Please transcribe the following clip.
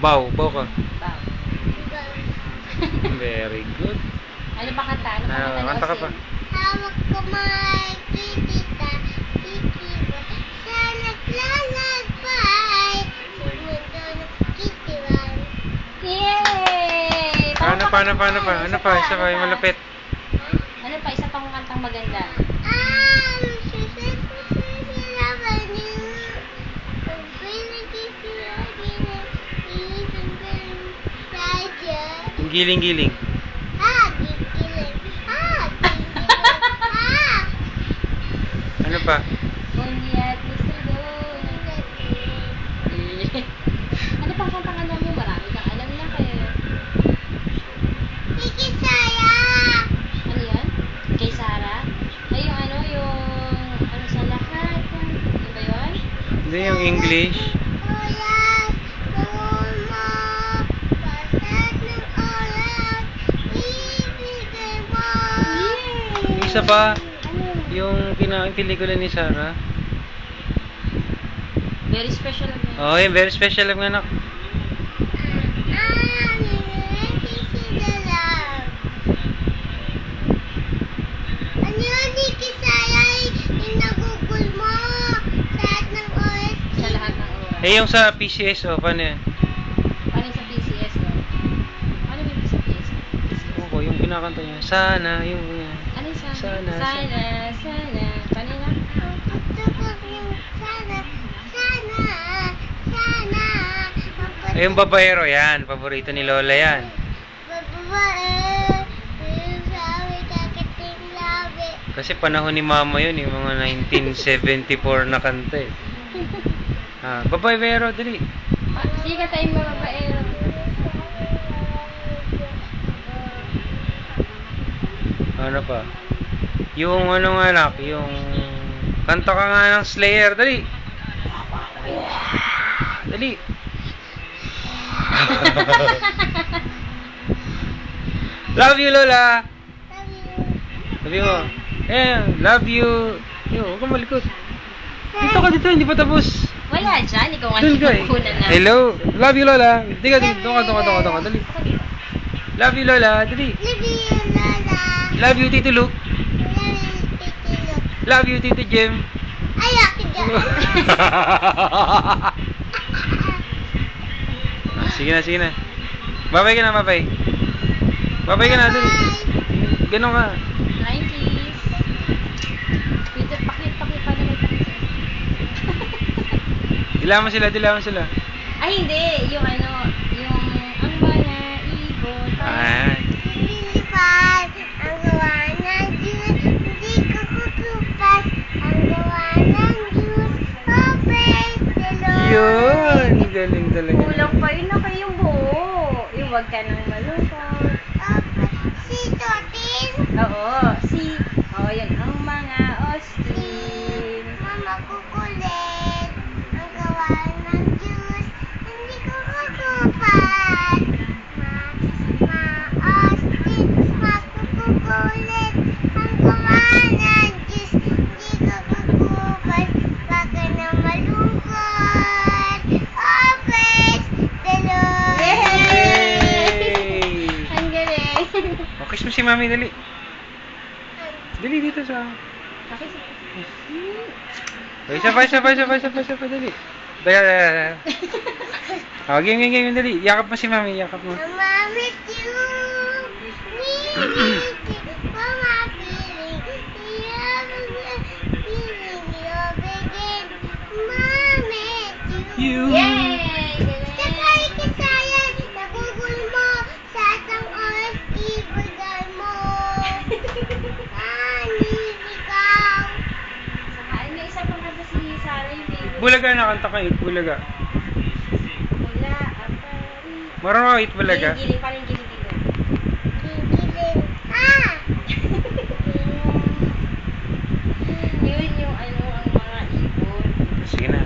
Bow. Bow ka. Bow. Very good. Ano ba kanta? Ano ba kanta ni Kanta ka pa. Osil? Hawak ko may kitita, kikibo, sana lalagpay, sumundo ng kitiwan. Yay! Paano pa? Ano pa? Isa pa, yung malapit. Ano pa? Isa pang kantang maganda. Susirapan niyo, kung pinagkikilagin ng isang ganun sadya. Yung giling-giling. Gigiling. Ano pa? Only at least to go. Ano pang kantang alam mo? Marami kang alam na kayo. Ikisaya! Ano yan? Kay Sarah? Ay, yung ano sa lahat. Ano ba yun? Hindi, yung English. Oras, tungon mo, pasat ng oras, ibigay mo. Yung isa pa, Ano? yung pelikula ni Sarah. Very special lang yan. Oh, yung very special lang anak. Ano yun, Ikisaya? Yung nagugol mo, lahat ng oras. Sa lahat ng oras. Eh, yung sa PCS, oh, paano yan? Paano sa PCS ko? Ano yung sa PCS? Ewan ko, yung kinakanta niya. Sana, yung... Ano yung sana? Sana. Sana. Paano yun? Eh, yung babaero yan. Paborito ni Lola yan. Kasi panahon ni Mama yun, yung mga 1974 na kanta eh. Babaero, dali. Sige ka tayo mga babaero. Ano pa? Yung ano nga anak, yung... Kanta ka nga ng Slayer, dali. Dali. Love you, Lola. Sabi mo, love you. Yo, huwag kang malikot. Dito ka dito, hindi pa tapos. Wala dyan, ikaw nga Doon ka eh. nagkukunan na. Hello, love you, Lola. Hindi ka dito, doon ka, dali. Love you, Lola, dali. Love you, Tito Luke. Love you, Tito Jem. Sige na. Babay ka na, babay. Babay ka na, dali. Ganon ka. 90s. Peter, paklit pa naman paklit. Dilaman sila. Ay, hindi. Yung ang mga ibon. Ay. Ang gawa ng Diyos, hindi ko kukupas. Ang gawa ng Diyos, oh praise the Lord. Yun, galing talaga. Kulang pa yun na kayong buo. Yung wag ka nang malungkot. Si Totin. Oo, yun. Ang mga Austin. Mama kukulit. Ang gawa ng Diyos, hindi ko kukupas. Ma-Austin, makukulit. Ang gawa ng Diyos, hindi ko kukupas. Wag ka na malungkot. Oh, praise the Lord. Yay! Ang galing. Kiss mo si Mami, dali. Dali dito sa... Okay, Isa pa, dali. Dali. Oh, game, dali. Yakap mo si Mami, yakap mo. Mama, miss you. Miss you. Mama, feeling. Feeling your begin. Mama, miss you. Yay! Sakay Ikisaya, nagugol mo. Sa isang oras, ibigay mo. Ikaw. Ay, may isa pang kanta si Sarah yung baby. Bulaga na kanta ka, Bulaga. Wala, apari. Marunong ka, Bulaga. Giling, paano yung giling? Gigiling. Yun yung ang mga ibon. Sige na.